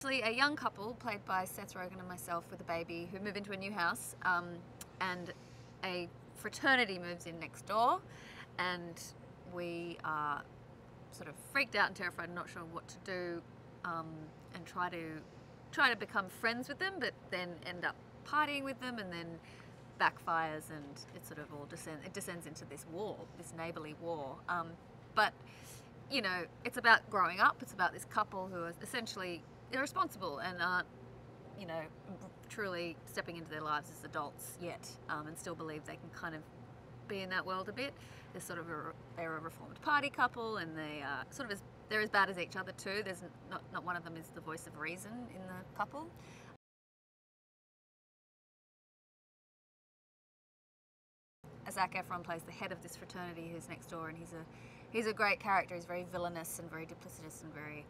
Actually, a young couple played by Seth Rogen and myself with a baby who move into a new house, and a fraternity moves in next door, and we are sort of freaked out and terrified and not sure what to do, and try to become friends with them, but then end up partying with them, and then backfires, and it sort of all descends into this war, this neighbourly war. But you know, it's about growing up. It's about this couple who are essentially irresponsible and aren't, you know, truly stepping into their lives as adults yet, and still believe they can kind of be in that world a bit. They're sort of they're a reformed party couple, and they are sort of they're as bad as each other too. There's not one of them is the voice of reason in the couple. Zac Efron plays the head of this fraternity who's next door, and he's a great character. He's very villainous and very duplicitous and very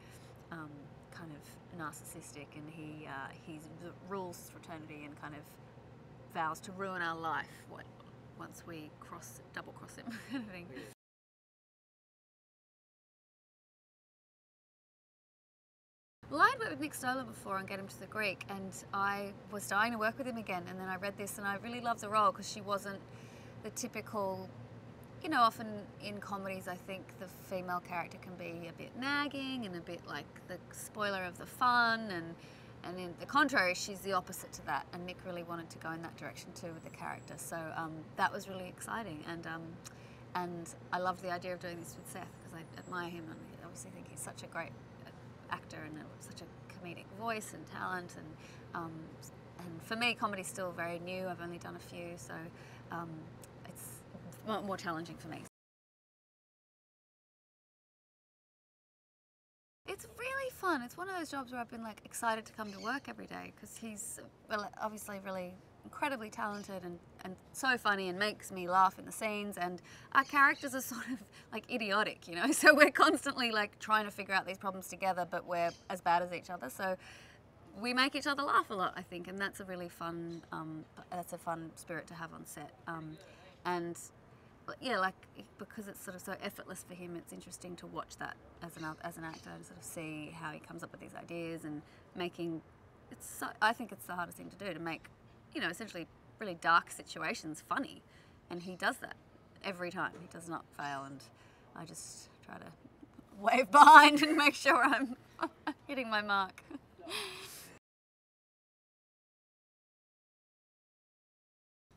kind of narcissistic, and he rules fraternity and kind of vows to ruin our life once we double cross him. Kind of thing. Well, I'd worked with Nick Stoller before on Get Him to the Greek, and I was dying to work with him again, and then I read this and I really loved the role because she wasn't the typical, you know, often in comedies I think the female character can be a bit nagging and a bit like the spoiler of the fun, and in the contrary, she's the opposite to that, and Nick really wanted to go in that direction too with the character, so that was really exciting, and I loved the idea of doing this with Seth because I admire him, and I obviously think he's such a great actor and such a comedic voice and talent, and for me comedy's still very new. I've only done a few, so it's more challenging for me. It's really fun. It's one of those jobs where I've been like excited to come to work every day because he's obviously really incredibly talented and so funny and makes me laugh in the scenes, and our characters are sort of like idiotic, you know, so we're constantly like trying to figure out these problems together, but we're as bad as each other, so we make each other laugh a lot, I think, and that's a really fun that's a fun spirit to have on set, and yeah, like because it's sort of so effortless for him, it's interesting to watch that as an actor and sort of see how he comes up with these ideas and making I think it's the hardest thing to do, to make, you know, essentially really dark situations funny, and he does that every time. He does not fail, and I just try to wave behind and make sure I'm hitting my mark.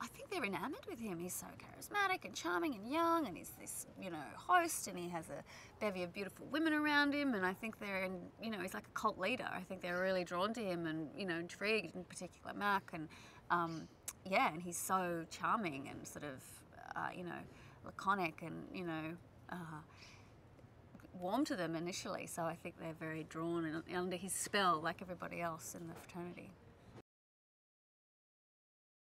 I think they're enamored with him. He's so charismatic and charming and young, and he's this, you know, host, and he has a bevy of beautiful women around him, and I think you know, he's like a cult leader. I think they're really drawn to him and, you know, intrigued, in particular Mac, and yeah, and he's so charming and sort of, you know, laconic and, you know, warm to them initially, so I think they're very drawn and under his spell like everybody else in the fraternity.